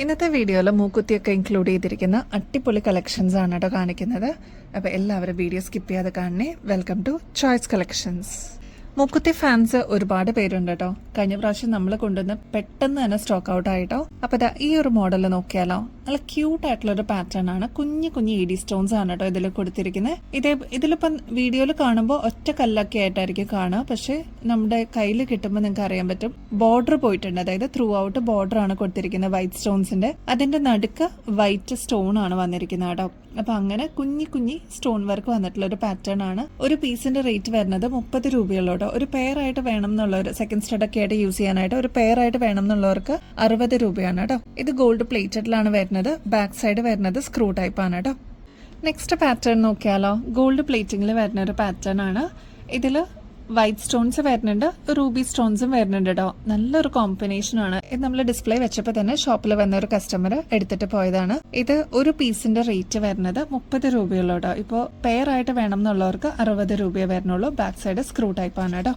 ഇന്നത്തെ വീഡിയോയിൽ മൂക്കുത്തിയൊക്കെ ഇൻക്ലൂഡ് ചെയ്തിരിക്കുന്ന അടിപൊളി കളക്ഷൻസ് ആണ് കേട്ടോ കാണിക്കുന്നത്. അപ്പോൾ എല്ലാവരും വീഡിയോ സ്കിപ്പ് ചെയ്യാതെ കാണണേ. Welcome to choice collections. മൂക്കുത്തി ഫാൻസ് ഒരുപാട് പേരുണ്ട് കേട്ടോ. കഴിഞ്ഞ പ്രാവശ്യം നമ്മൾ കൊണ്ടുവന്ന് പെട്ടെന്ന് തന്നെ സ്റ്റോക്ക് ഔട്ട് ആയിട്ടോ. അപ്പോൾ ഈ ഒരു മോഡൽ നോക്കിയാലോ, നല്ല ക്യൂട്ട് ആയിട്ടുള്ള ഒരു പാറ്റേൺ ആണ്. കുഞ്ഞു കുഞ്ഞു ED സ്റ്റോൺസ് ആണ് കേട്ടോ ഇതിൽ കൊടുത്തിരിക്കുന്നത്. ഇതിലിപ്പം വീഡിയോയിൽ കാണുമ്പോൾ ഒറ്റ കല്ലൊക്കെ ആയിട്ടായിരിക്കും കാണുക, പക്ഷെ നമ്മുടെ കയ്യിൽ കിട്ടുമ്പോൾ നിങ്ങൾക്ക് അറിയാൻ പറ്റും ബോർഡർ പോയിട്ടുണ്ട്. അതായത് ത്രൂ ഔട്ട് ബോർഡർ ആണ് കൊടുത്തിരിക്കുന്നത് വൈറ്റ് സ്റ്റോൺസിന്റെ. അതിന്റെ നടുക്ക് വൈറ്റ് സ്റ്റോൺ ആണ് വന്നിരിക്കുന്നത് കേട്ടോ. അപ്പൊ അങ്ങനെ കുഞ്ഞി കുഞ്ഞി സ്റ്റോൺ വർക്ക് വന്നിട്ടുള്ള ഒരു പാറ്റേൺ ആണ്. ഒരു പീസിന്റെ റേറ്റ് വരുന്നത് 30 രൂപയുള്ളൂ. ഒരു പെയർ ആയിട്ട് വേണം എന്നുള്ളവർ, സെക്കൻഡ് സ്റ്റഡ് ഒക്കെ ആയിട്ട് യൂസ് ചെയ്യാനായിട്ട് ഒരു പെയർ ആയിട്ട് വേണം എന്നുള്ളവർക്ക് 60 രൂപയാണ് കേട്ടോ. ഇത് ഗോൾഡ് പ്ലേറ്റഡിലാണ് വരുന്നത്. ബാക്ക് സൈഡ് വരുന്നത് സ്ക്രൂ ടൈപ്പ് ആണ് കേട്ടോ. നെക്സ്റ്റ് പാറ്റേൺ നോക്കിയാലോ, ഗോൾഡ് പ്ലേറ്റിംഗിൽ വരുന്ന ഒരു പാറ്റേൺ ആണ്. ഇതില് വൈറ്റ് സ്റ്റോൺസ് വരുന്നുണ്ട്, റൂബി സ്റ്റോൺസും വരുന്നുണ്ട് കേട്ടോ. നല്ലൊരു കോമ്പിനേഷൻ ആണ്. ഇത് നമ്മൾ ഡിസ്പ്ലേ വെച്ചപ്പോൾ തന്നെ ഷോപ്പിൽ വന്ന ഒരു കസ്റ്റമർ എടുത്തിട്ട് പോയതാണ്. ഇത് ഒരു പീസിന്റെ റേറ്റ് വരുന്നത് 30 രൂപയുള്ളൂ കേട്ടോ. ഇപ്പോൾ പെയർ ആയിട്ട് വേണം എന്നുള്ളവർക്ക് 60 രൂപയെ വരുന്നുള്ളൂ. ബാക്ക് സൈഡ് സ്ക്രൂ ടൈപ്പ് ആണ് കേട്ടോ.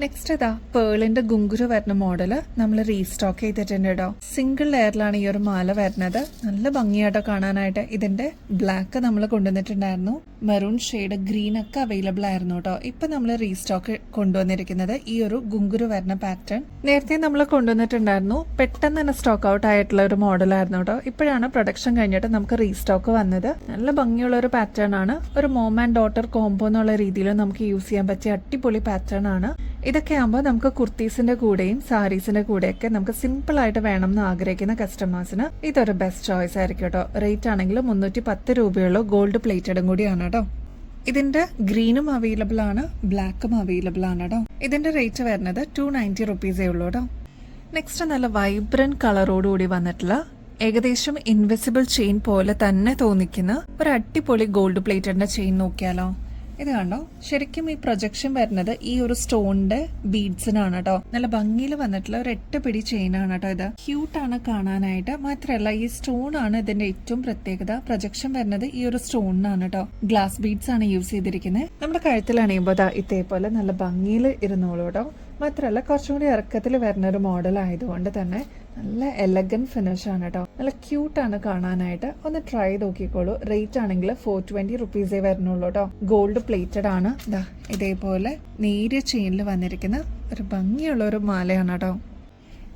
നെക്സ്റ്റ് പേളിന്റെ ഗുങ്കുരു വരുന്ന മോഡല് നമ്മൾ റീസ്റ്റോക്ക് ചെയ്തിട്ടുണ്ട് കേട്ടോ. സിംഗിൾ ലെയറിലാണ് ഈ ഒരു മാല വരുന്നത്. നല്ല ഭംഗിയായിട്ടോ കാണാനായിട്ട്. ഇതിന്റെ ബ്ലാക്ക് നമ്മൾ കൊണ്ടുവന്നിട്ടുണ്ടായിരുന്നു, മെറൂൺ ഷെയ്ഡ്, ഗ്രീൻ ഒക്കെ അവൈലബിൾ ആയിരുന്നു കേട്ടോ. ഇപ്പൊ നമ്മൾ റീസ്റ്റോക്ക് കൊണ്ടുവന്നിരിക്കുന്നത് ഈ ഒരു ഗുങ്കുരു വരുന്ന പാറ്റേൺ. നേരത്തെ നമ്മൾ കൊണ്ടുവന്നിട്ടുണ്ടായിരുന്നു, പെട്ടെന്ന് തന്നെ സ്റ്റോക്ക് ഔട്ട് ആയിട്ടുള്ള ഒരു മോഡലായിരുന്നു കേട്ടോ. ഇപ്പോഴാണ് പ്രൊഡക്ഷൻ കഴിഞ്ഞിട്ട് നമുക്ക് റീസ്റ്റോക്ക് വന്നത്. നല്ല ഭംഗിയുള്ള ഒരു പാറ്റേൺ ആണ്. ഒരു മോം ആൻഡ് ഡോട്ടർ കോംബോ എന്നുള്ള രീതിയിൽ നമുക്ക് യൂസ് ചെയ്യാൻ പറ്റിയ അടിപൊളി പാറ്റേൺ ആണ്. ഇതൊക്കെ ആകുമ്പോൾ നമുക്ക് കുർത്തീസിന്റെ കൂടെയും സാരീസിന്റെ കൂടെയൊക്കെ നമുക്ക് സിമ്പിൾ ആയിട്ട് വേണം എന്ന് ആഗ്രഹിക്കുന്ന കസ്റ്റമേഴ്സിന് ഇതൊരു ബെസ്റ്റ് ചോയ്സ് ആയിരിക്കും കേട്ടോ. റേറ്റ് ആണെങ്കിൽ 310 രൂപയുള്ളൂ. ഗോൾഡ് പ്ലേറ്റഡും കൂടിയാണ് കേട്ടോ. ഇതിന്റെ ഗ്രീനും അവൈലബിൾ ആണ്, ബ്ലാക്കും അവൈലബിൾ ആണ് കേട്ടോ. ഇതിന്റെ റേറ്റ് വരുന്നത് 290 റുപ്പീസേ ഉള്ളൂ കേട്ടോ. നെക്സ്റ്റ് നല്ല വൈബ്രന്റ് കളറോടുകൂടി വന്നിട്ടുള്ള ഏകദേശം ഇൻവിസിബിൾ ചെയിൻ പോലെ തന്നെ തോന്നിക്കുന്ന ഒരു അടിപൊളി ഗോൾഡ് പ്ലേറ്റഡിന്റെ ചെയിൻ നോക്കിയാലോ. ഇത് കണ്ടോ, ശരിക്കും ഈ പ്രൊജക്ഷൻ വരുന്നത് ഈ ഒരു സ്റ്റോണിന്റെ ബീഡ്സിനാണ് കേട്ടോ. നല്ല ഭംഗിയിൽ വന്നിട്ടുള്ള ഒരു 8 പിടി ചെയിൻ ആണ് കേട്ടോ. ഇത് ക്യൂട്ടാണ് കാണാനായിട്ട്. മാത്രമല്ല ഈ സ്റ്റോൺ ആണ് ഇതിന്റെ ഏറ്റവും പ്രത്യേകത. പ്രൊജക്ഷൻ വരുന്നത് ഈ ഒരു സ്റ്റോണിനാണ് കേട്ടോ. ഗ്ലാസ് ബീഡ്സ് ആണ് യൂസ് ചെയ്തിരിക്കുന്നത്. നമ്മുടെ കഴുത്തിൽ അണിയുമ്പോൾ ഇതേപോലെ നല്ല ഭംഗിയിൽ ഇരുന്നോളൂ കേട്ടോ. മാത്രമല്ല കുറച്ചും കൂടി ഇറക്കത്തിൽ വരുന്ന ഒരു മോഡൽ ആയതുകൊണ്ട് തന്നെ നല്ല എലഗന്റ് ഫിനിഷ് ആണ് കേട്ടോ. നല്ല ക്യൂട്ടാണ് കാണാനായിട്ട്. ഒന്ന് ട്രൈ നോക്കിക്കോളൂ. റേറ്റ് ആണെങ്കിൽ 420 റുപ്പീസേ വരുന്നുള്ളൂ കേട്ടോ. ഗോൾഡ് പ്ലേറ്റഡ് ആണ്. ഇതേപോലെ നേരിയ ചെയിനിൽ വന്നിരിക്കുന്ന ഒരു ഭംഗിയുള്ള ഒരു മാലയാണ് കേട്ടോ.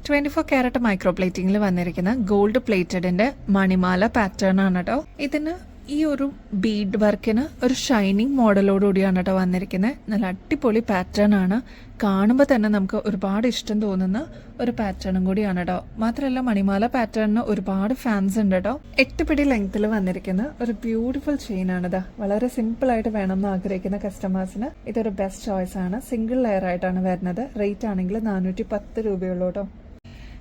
24 കാരറ്റ് മൈക്രോ പ്ലേറ്റിംഗിൽ വന്നിരിക്കുന്ന ഗോൾഡ് പ്ലേറ്റഡിന്റെ മണിമാല പാറ്റേൺ ആണ് കേട്ടോ. ഇതിന് ഈ ഒരു ബീഡ് വർക്കിന് ഒരു ഷൈനിങ് മോഡലോടുകൂടിയാണ് കേട്ടോ വന്നിരിക്കുന്നത്. നല്ല അടിപൊളി പാറ്റേൺ ആണ്. കാണുമ്പോൾ തന്നെ നമുക്ക് ഒരുപാട് ഇഷ്ടം തോന്നുന്ന ഒരു പാറ്റേണും കൂടിയാണ് കേട്ടോ. മാത്രമല്ല മണിമാല പാറ്റേണിന് ഒരുപാട് ഫാൻസ് ഉണ്ട് കേട്ടോ. 8 പിടി ലെങ്ത്തിൽ വന്നിരിക്കുന്ന ഒരു ബ്യൂട്ടിഫുൾ ചെയിൻ ആണിത്. വളരെ സിമ്പിൾ ആയിട്ട് വേണം എന്ന് ആഗ്രഹിക്കുന്ന കസ്റ്റമേഴ്സിന് ഇതൊരു ബെസ്റ്റ് ചോയ്സ് ആണ്. സിംഗിൾ ലെയർ ആയിട്ടാണ് വരുന്നത്. റേറ്റ് ആണെങ്കിൽ 410 രൂപയുള്ളൂ കേട്ടോ.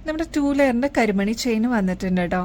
നമ്മുടെ 2 ലെയറിന്റെ കരിമണി ചെയിൻ വന്നിട്ടുണ്ട് കേട്ടോ.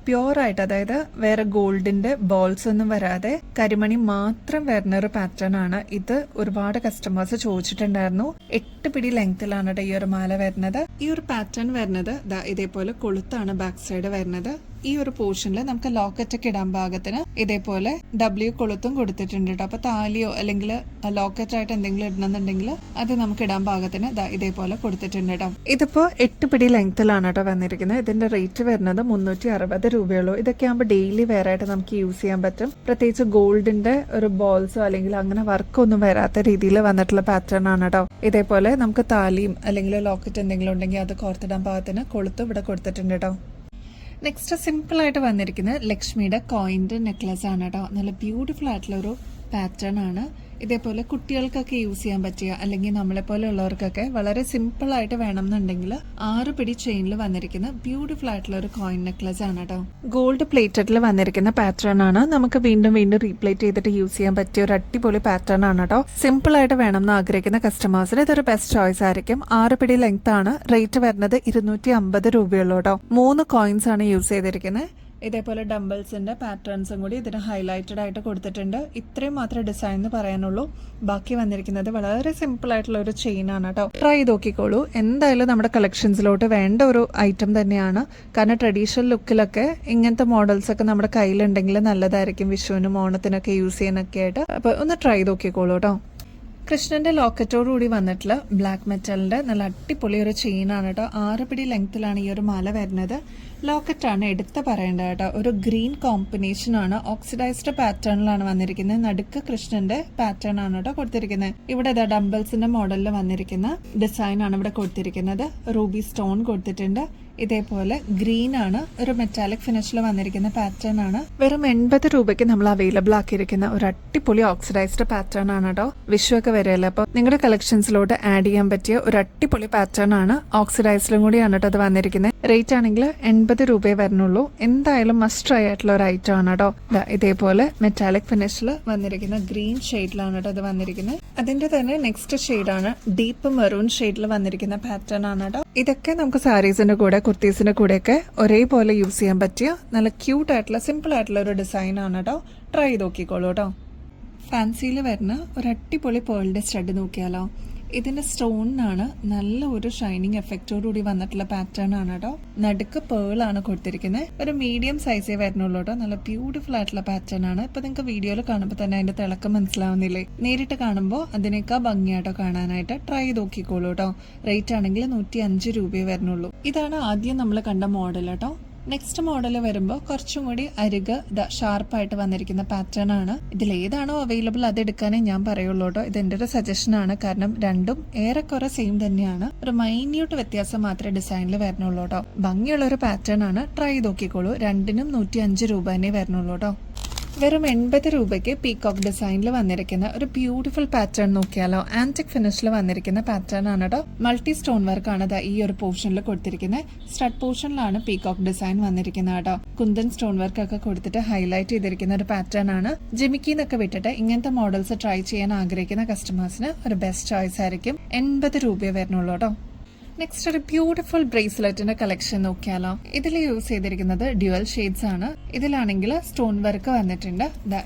പ്യോർ ആയിട്ട്, അതായത് വേറെ ഗോൾഡിന്റെ ബോൾസ് ഒന്നും വരാതെ കരിമണി മാത്രം വരുന്ന ഒരു പാറ്റേൺ ആണ് ഇത്. ഒരുപാട് കസ്റ്റമേഴ്സ് ചോദിച്ചിട്ടുണ്ടായിരുന്നു. 8 പിടി ലെങ്ത്തിലാണ് ഈ ഒരു മാല വരുന്നത്. ഈ ഒരു പാറ്റേൺ വരുന്നത് ഇതേപോലെ കൊളുത്താണ് ബാക്ക് സൈഡ് വരുന്നത്. ഈ ഒരു പോർഷനിൽ നമുക്ക് ലോക്കറ്റ് ഒക്കെ ഇടാൻ പാകത്തിന് ഇതേപോലെ W കൊളുത്തും കൊടുത്തിട്ടുണ്ട് കേട്ടോ. അപ്പൊ താലിയോ അല്ലെങ്കിൽ ലോക്കറ്റ് ആയിട്ട് എന്തെങ്കിലും ഇടണമെന്നുണ്ടെങ്കിൽ അത് നമുക്ക് ഇടാൻ പാകത്തിന് ഇതേപോലെ കൊടുത്തിട്ടുണ്ട് കേട്ടോ. ഇതിപ്പോ 8 പിടി ലെങ്ത്തിലാണ് കേട്ടോ വന്നിരിക്കുന്നത്. ഇതിന്റെ റേറ്റ് വരുന്നത് 360 രൂപയുള്ളൂ. ഇതൊക്കെ ആകുമ്പോൾ ഡെയിലി വെയർ ആയിട്ട് നമുക്ക് യൂസ് ചെയ്യാൻ പറ്റും. പ്രത്യേകിച്ച് ഗോൾഡിന്റെ ഒരു ബോൾസോ അല്ലെങ്കിൽ അങ്ങനെ വർക്കൊന്നും വരാത്ത രീതിയിൽ വന്നിട്ടുള്ള പാറ്റേൺ ആണ് കേട്ടോ. ഇതേപോലെ നമുക്ക് താലിയും അല്ലെങ്കിൽ ലോക്കറ്റ് എന്തെങ്കിലും ഉണ്ടെങ്കിൽ അത് കോർത്തിടാൻ പാകത്തിന് കൊളുത്തും ഇവിടെ കൊടുത്തിട്ടുണ്ട് കേട്ടോ. നെക്സ്റ്റ് സിമ്പിൾ ആയിട്ട് വന്നിരിക്കുന്നത് ലക്ഷ്മിയുടെ കോയിൻ്റെ നെക്ലസ് ആണ് കേട്ടോ. നല്ല ബ്യൂട്ടിഫുൾ ആയിട്ടുള്ള ഒരു പാറ്റേൺ ആണ്. ഇതേപോലെ കുട്ടികൾക്കൊക്കെ യൂസ് ചെയ്യാൻ പറ്റിയ, അല്ലെങ്കിൽ നമ്മളെ പോലെ ഉള്ളവർക്കൊക്കെ വളരെ സിമ്പിൾ ആയിട്ട് വേണം എന്നുണ്ടെങ്കിൽ 6 പിടി ചെയിനിൽ വന്നിരിക്കുന്ന ബ്യൂട്ടിഫുൾ ആയിട്ടുള്ള ഒരു കോയിൻ നെക്ലസ് ആണ് കേട്ടോ. ഗോൾഡ് പ്ലേറ്റഡിൽ വന്നിരിക്കുന്ന പാറ്റേൺ ആണ്. നമുക്ക് വീണ്ടും വീണ്ടും റീപ്ലേറ്റ് ചെയ്തിട്ട് യൂസ് ചെയ്യാൻ പറ്റിയ ഒരു അടിപൊളി പാറ്റേൺ ആണ് കേട്ടോ. സിമ്പിൾ ആയിട്ട് വേണം എന്ന് ആഗ്രഹിക്കുന്ന കസ്റ്റമേഴ്സിന് ഇതൊരു ബെസ്റ്റ് ചോയ്സ് ആയിരിക്കും. 6 പിടി ലെങ്ത് ആണ്. റേറ്റ് വരുന്നത് 250 രൂപയുള്ളൂ കേട്ടോ. 3 കോയിൻസ് ആണ് യൂസ് ചെയ്തിരിക്കുന്നത്. ഇതേപോലെ ഡംബിൾസിന്റെ പാറ്റേൺസും കൂടി ഇതിന് ഹൈലൈറ്റഡ് ആയിട്ട് കൊടുത്തിട്ടുണ്ട്. ഇത്രയും മാത്രമേ ഡിസൈൻ എന്ന് പറയാനുള്ളൂ. ബാക്കി വന്നിരിക്കുന്നത് വളരെ സിമ്പിൾ ആയിട്ടുള്ള ഒരു ചെയിൻ ആണ് കേട്ടോ. ട്രൈ ചെയ്ത് നോക്കിക്കോളൂ. എന്തായാലും നമ്മുടെ കളക്ഷൻസിലോട്ട് വേണ്ട ഒരു ഐറ്റം തന്നെയാണ്. കാരണം ട്രഡീഷണൽ ലുക്കിലൊക്കെ ഇങ്ങനത്തെ മോഡൽസ് ഒക്കെ നമ്മുടെ കയ്യിലുണ്ടെങ്കിൽ നല്ലതായിരിക്കും. വിഷുവിനും ഓണത്തിനൊക്കെ യൂസ് ചെയ്യാനൊക്കെ ആയിട്ട്. അപ്പൊ ഒന്ന് ട്രൈ ചെയ്ത് നോക്കിക്കോളൂ കേട്ടോ. കൃഷ്ണന്റെ ലോക്കറ്റോടുകൂടി വന്നിട്ടുള്ള ബ്ലാക്ക് മെറ്റലിന്റെ നല്ല അടിപൊളി ഒരു ചെയിൻ ആണ് കേട്ടോ. 6 പിടി ലെങ്ത്തിലാണ് ഈ ഒരു മാല വരുന്നത്. ലോക്കറ്റാണ് എടുത്ത് പറയേണ്ടത് കേട്ടോ. ഒരു ഗ്രീൻ കോമ്പിനേഷൻ ആണ്, ഓക്സിഡൈസ്ഡ് പാറ്റേണിലാണ് വന്നിരിക്കുന്നത്. നടുക്ക് കൃഷ്ണന്റെ പാറ്റേൺ ആണ് കേട്ടോ കൊടുത്തിരിക്കുന്നത്. ഇവിടെ ഡംബിൾസിന്റെ മോഡലിൽ വന്നിരിക്കുന്ന ഡിസൈൻ ആണ് ഇവിടെ കൊടുത്തിരിക്കുന്നത്. റൂബി സ്റ്റോൺ കൊടുത്തിട്ടുണ്ട്. ഇതേപോലെ ഗ്രീൻ ആണ്, ഒരു മെറ്റാലിക് ഫിനിഷിൽ വന്നിരിക്കുന്ന പാറ്റേൺ ആണ്. വെറും 80 രൂപയ്ക്ക് നമ്മൾ അവൈലബിൾ ആക്കിയിരിക്കുന്ന ഒരു അടിപൊളി ഓക്സിഡൈസ്ഡ് പാറ്റേൺ ആണ് കേട്ടോ. വിഷുവൊക്കെ വരെയല്ലേ, അപ്പോൾ നിങ്ങളുടെ കളക്ഷൻസിലോട്ട് ആഡ് ചെയ്യാൻ പറ്റിയ ഒരു അടിപൊളി പാറ്റേൺ ആണ്. ഓക്സിഡൈസ്ഡിലും കൂടിയാണ് കേട്ടോ അത് വന്നിരിക്കുന്നത്. റേറ്റ് ആണെങ്കിൽ 80 രൂപയെ വരുന്നുള്ളൂ. എന്തായാലും മസ്റ്റ് ട്രൈ ആയിട്ടുള്ള ഒരു ഐറ്റം ആണ് കേട്ടോ. ഇതേപോലെ മെറ്റാലിക് ഫിനിഷിൽ വന്നിരിക്കുന്ന ഗ്രീൻ ഷെയ്ഡിലാണ് കേട്ടോ അത് വന്നിരിക്കുന്നത്. അതിന്റെ തന്നെ നെക്സ്റ്റ് ഷെയ്ഡാണ് ഡീപ്പ് മെറൂൺ ഷെയ്ഡിൽ വന്നിരിക്കുന്ന പാറ്റേൺ ആണ് കേട്ടോ. ഇതൊക്കെ നമുക്ക് സാരീസിന്റെ കൂടെ കുർത്തീസിന്റെ കൂടെയൊക്കെ ഒരേപോലെ യൂസ് ചെയ്യാൻ പറ്റിയ നല്ല ക്യൂട്ട് ആയിട്ടുള്ള സിമ്പിൾ ആയിട്ടുള്ള ഒരു ഡിസൈൻ ആണ് കേട്ടോ. ട്രൈ ചെയ്ത് നോക്കിക്കോളൂ കേട്ടോ. ഫാൻസിയിൽ വരുന്ന ഒരു അടിപൊളി പേളിന്റെ സ്റ്റഡ് നോക്കിയാലോ. ഇതിന്റെ സ്റ്റോണിനാണ് നല്ല ഒരു ഷൈനിങ് എഫക്റ്റോടുകൂടി വന്നിട്ടുള്ള പാറ്റേൺ ആണ് കേട്ടോ. നടുക്ക് പേളാണ് കൊടുത്തിരിക്കുന്നത്. ഒരു മീഡിയം സൈസേ വരുന്നുള്ളൂ കേട്ടോ. നല്ല ബ്യൂട്ടിഫുൾ ആയിട്ടുള്ള പാറ്റേൺ ആണ്. ഇപ്പൊ നിങ്ങൾക്ക് വീഡിയോയിൽ കാണുമ്പോൾ തന്നെ അതിന്റെ തിളക്കം മനസ്സിലാവുന്നില്ലേ? നേരിട്ട് കാണുമ്പോൾ അതിനേക്കാൾ ഭംഗിയായിട്ടോ കാണാനായിട്ട്. ട്രൈ ചെയ്ത് നോക്കിക്കോളൂ കേട്ടോ. റേറ്റ് ആണെങ്കിൽ 105 രൂപയെ വരുന്നുള്ളൂ. ഇതാണ് ആദ്യം നമ്മൾ കണ്ട മോഡൽ കേട്ടോ. നെക്സ്റ്റ് മോഡൽ വരുമ്പോൾ കുറച്ചും കൂടി അരിക് ഷാർപ്പായിട്ട് വന്നിരിക്കുന്ന പാറ്റേൺ ആണ്. ഇതിൽ ഏതാണോ അവൈലബിൾ അത് എടുക്കാനേ ഞാൻ പറയുള്ളൂ കേട്ടോ. ഇത് എൻ്റെ ഒരു സജഷൻ ആണ്. കാരണം രണ്ടും ഏറെക്കുറെ സെയിം തന്നെയാണ്. ഒരു മൈന്യൂട്ട് വ്യത്യാസം മാത്രമേ ഡിസൈനിൽ വരുന്നുള്ളൂ കേട്ടോ. ഭംഗിയുള്ള ഒരു പാറ്റേൺ ആണ്. ട്രൈ ചെയ്ത് നോക്കിക്കോളൂ. രണ്ടിനും 105 രൂപ തന്നെ വരുന്നുള്ളൂ കേട്ടോ. വെറും 80 രൂപയ്ക്ക് പീകോക്ക് ഡിസൈനിൽ വന്നിരിക്കുന്ന ഒരു ബ്യൂട്ടിഫുൾ പാറ്റേൺ നോക്കിയാലോ. ആന്റിക് ഫിനിഷിൽ വന്നിരിക്കുന്ന പാറ്റേൺ ആണ് കേട്ടോ. മൾട്ടി സ്റ്റോൺ വർക്ക് ആണ് ഈ ഒരു പോർഷനിൽ കൊടുത്തിരിക്കുന്നത്. സ്റ്റഡ് പോർഷനിലാണ് പീകോക്ക് ഡിസൈൻ വന്നിരിക്കുന്നത് കേട്ടോ. കുന്തൻ സ്റ്റോൺ വർക്ക് ഒക്കെ കൊടുത്തിട്ട് ഹൈലൈറ്റ് ചെയ്തിരിക്കുന്ന ഒരു പാറ്റേൺ ആണ്. ജിമിക്കിന്നൊക്കെ വിട്ടിട്ട് ഇങ്ങനത്തെ മോഡൽസ് ട്രൈ ചെയ്യാൻ ആഗ്രഹിക്കുന്ന കസ്റ്റമേഴ്സിന് ഒരു ബെസ്റ്റ് ചോയ്സ് ആയിരിക്കും. 80 രൂപയെ വരുന്നുള്ളൂ കേട്ടോ. നെക്സ്റ്റ് ഒരു ബ്യൂട്ടിഫുൾ ബ്രേസ്ലെറ്റിന്റെ കളക്ഷൻ നോക്കിയാലോ. ഇതിൽ യൂസ് ചെയ്തിരിക്കുന്നത് ഡ്യുവൽ ഷെയ്ഡ്സ് ആണ്. ഇതിലാണെങ്കിൽ സ്റ്റോൺ വർക്ക് വന്നിട്ടുണ്ട്.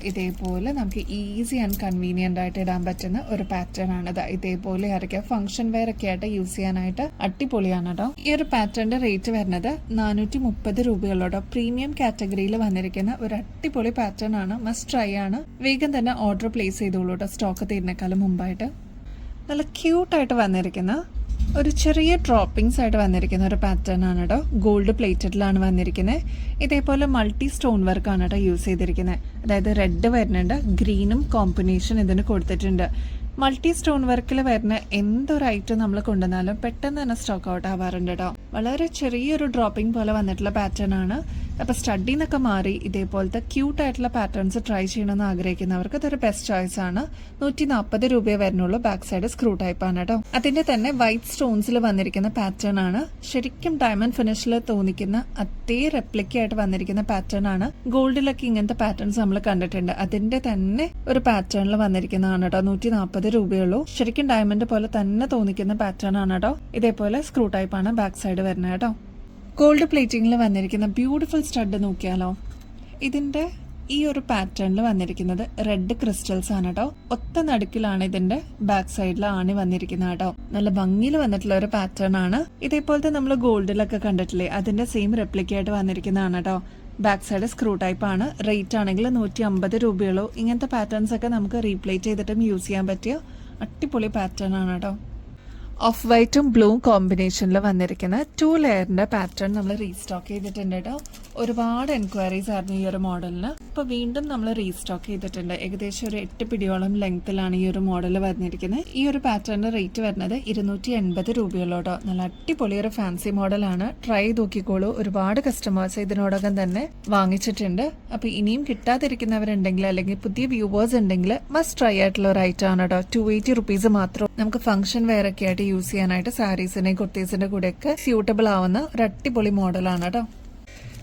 ഇതേപോലെ നമുക്ക് ഈസി ആൻഡ് കൺവീനിയന്റ് ആയിട്ട് ഇടാൻ പറ്റുന്ന ഒരു പാറ്റേൺ ആണ്. ഇതേപോലെ ഇറക്കിയ ഫംഗ്ഷൻ വെയർ ഒക്കെ ആയിട്ട് യൂസ് ചെയ്യാനായിട്ട് അടിപൊളിയാണ് കേട്ടോ. ഈ ഒരു പാറ്റേണിന്റെ റേറ്റ് വരുന്നത് 430 രൂപയുള്ളൂ. പ്രീമിയം കാറ്റഗറിയിൽ വന്നിരിക്കുന്ന ഒരു അടിപൊളി പാറ്റേൺ ആണ്. മസ്റ്റ് ട്രൈ ആണ്. വേഗം തന്നെ ഓർഡർ പ്ലേസ് ചെയ്തോളൂ കേട്ടോ. സ്റ്റോക്ക് തീരുന്നേക്കാളും മുമ്പായിട്ട്. നല്ല ക്യൂട്ടായിട്ട് വന്നിരിക്കുന്ന ഒരു ചെറിയ ഡ്രോപ്പിംഗ്സ് ആയിട്ട് വന്നിരിക്കുന്ന ഒരു പാറ്റേൺ ആണ് കേട്ടോ. ഗോൾഡ് പ്ലേറ്റഡിലാണ് വന്നിരിക്കുന്നത്. ഇതേപോലെ മൾട്ടി സ്റ്റോൺ വർക്ക് ആണ് കേട്ടോ യൂസ് ചെയ്തിരിക്കുന്നത്. അതായത് റെഡ് വരുന്നുണ്ട്, ഗ്രീനും കോമ്പിനേഷൻ ഇതിന് കൊടുത്തിട്ടുണ്ട്. മൾട്ടി സ്റ്റോൺ വർക്കിൽ വരുന്ന എന്തൊരു ഐറ്റം നമ്മൾ കൊണ്ടുവന്നാലും പെട്ടെന്ന് തന്നെ സ്റ്റോക്ക് ഔട്ട് ആവാറുണ്ട് കേട്ടോ. വളരെ ചെറിയൊരു ഡ്രോപ്പിംഗ് പോലെ വന്നിട്ടുള്ള പാറ്റേൺ ആണ്. അപ്പൊ സ്റ്റഡിന്നൊക്കെ മാറി ഇതേപോലത്തെ ക്യൂട്ട് ആയിട്ടുള്ള പാറ്റേൺസ് ട്രൈ ചെയ്യണമെന്ന് ആഗ്രഹിക്കുന്നവർക്ക് ഇതൊരു ബെസ്റ്റ് ചോയ്സ് ആണ്. 140 രൂപയെ വരുന്നുള്ളൂ. ബാക്ക് സൈഡ് സ്ക്രൂ ടൈപ്പ് ആണ് കേട്ടോ. അതിന്റെ തന്നെ വൈറ്റ് സ്റ്റോൺസിൽ വന്നിരിക്കുന്ന പാറ്റേൺ ആണ്. ശരിക്കും ഡയമണ്ട് ഫിനിഷിൽ തോന്നിക്കുന്ന അതേ റെപ്ലിക്ക ആയിട്ട് വന്നിരിക്കുന്ന പാറ്റേൺ ആണ്. ഗോൾഡിലൊക്കെ ഇങ്ങനത്തെ പാറ്റേൺസ് നമ്മൾ കണ്ടിട്ടുണ്ട്. അതിന്റെ തന്നെ ഒരു പാറ്റേണിൽ വന്നിരിക്കുന്നതാണ് കേട്ടോ. 140 രൂപയുള്ളൂ. ശരിക്കും ഡയമണ്ട് പോലെ തന്നെ തോന്നിക്കുന്ന പാറ്റേൺ ആണ് കേട്ടോ. ഇതേപോലെ സ്ക്രൂ ടൈപ്പ് ആണ് ബാക്ക് സൈഡ് വരുന്നത് കേട്ടോ. ഗോൾഡ് പ്ലേറ്റിംഗിൽ വന്നിരിക്കുന്ന ബ്യൂട്ടിഫുൾ സ്റ്റഡ് നോക്കിയാലോ. ഇതിന്റെ ഈ ഒരു പാറ്റേണിൽ വന്നിരിക്കുന്നത് റെഡ് ക്രിസ്റ്റൽസ് ആണ് കേട്ടോ. ഒത്ത നടുക്കിലാണ് ഇതിന്റെ ബാക്ക് സൈഡിൽ ആണി വന്നിരിക്കുന്നത് കേട്ടോ. നല്ല ഭംഗിയിൽ വന്നിട്ടുള്ള ഒരു പാറ്റേൺ ആണ്. ഇതേപോലത്തെ നമ്മൾ ഗോൾഡിലൊക്കെ കണ്ടിട്ടില്ലേ, അതിന്റെ സെയിം റെപ്ലിക്ക ആയിട്ട് വന്നിരിക്കുന്നതാണ് കേട്ടോ. ബാക്ക് സൈഡ് സ്ക്രൂ ടൈപ്പ് ആണ്. റേറ്റ് ആണെങ്കിൽ 150 രൂപയുള്ളൂ. ഇങ്ങനത്തെ പാറ്റേൺസ് ഒക്കെ നമുക്ക് റീപ്ലേറ്റ് ചെയ്തിട്ടും യൂസ് ചെയ്യാൻ പറ്റിയ അടിപൊളി പാറ്റേൺ ആണ് കേട്ടോ. ഓഫ് വൈറ്റും ബ്ലൂ കോമ്പിനേഷനിൽ വന്നിരിക്കുന്ന 2 ലെയറിന്റെ പാറ്റേൺ നമ്മൾ റീസ്റ്റോക്ക് ചെയ്തിട്ടുണ്ട് കേട്ടോ. ഒരുപാട് എൻക്വയറീസ് ആയിരുന്നു ഈ ഒരു മോഡലിന്. ഇപ്പൊ വീണ്ടും നമ്മൾ റീസ്റ്റോക്ക് ചെയ്തിട്ടുണ്ട്. ഏകദേശം ഒരു 8 പിടിയോളം ലെങ്ത്തിലാണ് ഈ ഒരു മോഡൽ വന്നിരിക്കുന്നത്. ഈ ഒരു പാറ്റേണിന്റെ റേറ്റ് വരുന്നത് 280 രൂപയുള്ളൂ കേട്ടോ. നല്ല അടിപൊളി ഒരു ഫാൻസി മോഡലാണ്. ട്രൈ ചെയ്ത് നോക്കിക്കോളൂ. ഒരുപാട് കസ്റ്റമേഴ്സ് ഇതിനോടകം തന്നെ വാങ്ങിച്ചിട്ടുണ്ട്. അപ്പൊ ഇനിയും കിട്ടാതിരിക്കുന്നവരുണ്ടെങ്കിൽ അല്ലെങ്കിൽ പുതിയ വ്യൂവേഴ്സ് ഉണ്ടെങ്കിൽ മസ്റ്റ് ട്രൈ ആയിട്ടുള്ള ഒരു ഐറ്റം ആണ് കേട്ടോ. 280 റുപ്പീസ് മാത്രം നമുക്ക് ഫംഗ്ഷൻ വെയർ ഒക്കെ ആയിട്ട് യൂസ് ചെയ്യാനായിട്ട് സാരീസിന്റെയും കുർത്തീസിന്റെ കൂടെയൊക്കെ സ്യൂട്ടബിൾ ആവുന്ന ഒരു അടിപൊളി മോഡലാണ് കേട്ടോ.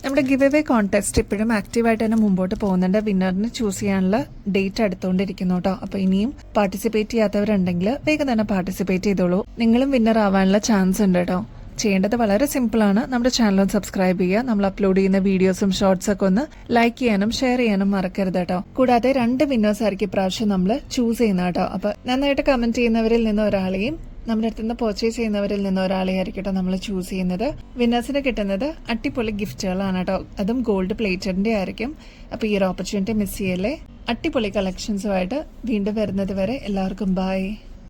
നമ്മുടെ ഗിവ് അവേ കോൺടെസ്റ്റ് ഇപ്പോഴും ആക്റ്റീവായിട്ട് തന്നെ മുമ്പോട്ട് പോകുന്നുണ്ട്. വിന്നറിന് ചൂസ് ചെയ്യാനുള്ള ഡേറ്റ് അടുത്തുകൊണ്ടിരിക്കുന്നു കേട്ടോ. അപ്പൊ ഇനിയും പാർട്ടിസിപ്പേറ്റ് ചെയ്യാത്തവരുണ്ടെങ്കിൽ വേഗം തന്നെ പാർട്ടിസിപ്പേറ്റ് ചെയ്തോളൂ. നിങ്ങളും വിന്നർ ആവാനുള്ള ചാൻസ് ഉണ്ട് കേട്ടോ. ചെയ്യേണ്ടത് വളരെ സിമ്പിൾ ആണ്. നമ്മുടെ ചാനൽ സബ്സ്ക്രൈബ് ചെയ്യുക. നമ്മൾ അപ്ലോഡ് ചെയ്യുന്ന വീഡിയോസും ഷോർട്സ് ഒക്കെ ഒന്ന് ലൈക്ക് ചെയ്യാനും ഷെയർ ചെയ്യാനും മറക്കരുത് കേട്ടോ. കൂടാതെ 2 വിന്നേഴ്സ് ആയിരിക്കും ഇപ്രാവശ്യം നമ്മൾ ചൂസ് ചെയ്യുന്ന കേട്ടോ. അപ്പൊ നന്നായിട്ട് കമന്റ് ചെയ്യുന്നവരിൽ നിന്ന് ഒരാളെയും നമ്മുടെ അടുത്ത് നിന്ന് പർച്ചേസ് ചെയ്യുന്നവരിൽ നിന്ന് ഒരാളെ ആയിരിക്കട്ടോ നമ്മൾ ചൂസ് ചെയ്യുന്നത്. വിന്നേഴ്സിന് കിട്ടുന്നത് അടിപൊളി ഗിഫ്റ്റുകളാണ് കേട്ടോ. അതും ഗോൾഡ് പ്ലേറ്റഡിന്റെ ആയിരിക്കും. അപ്പൊ ഈ ഒരു ഓപ്പർച്യൂണിറ്റി മിസ് ചെയ്യല്ലേ. അടിപൊളി കളക്ഷൻസുമായിട്ട് വീണ്ടും വരുന്നത് വരെ എല്ലാവർക്കും ബൈ.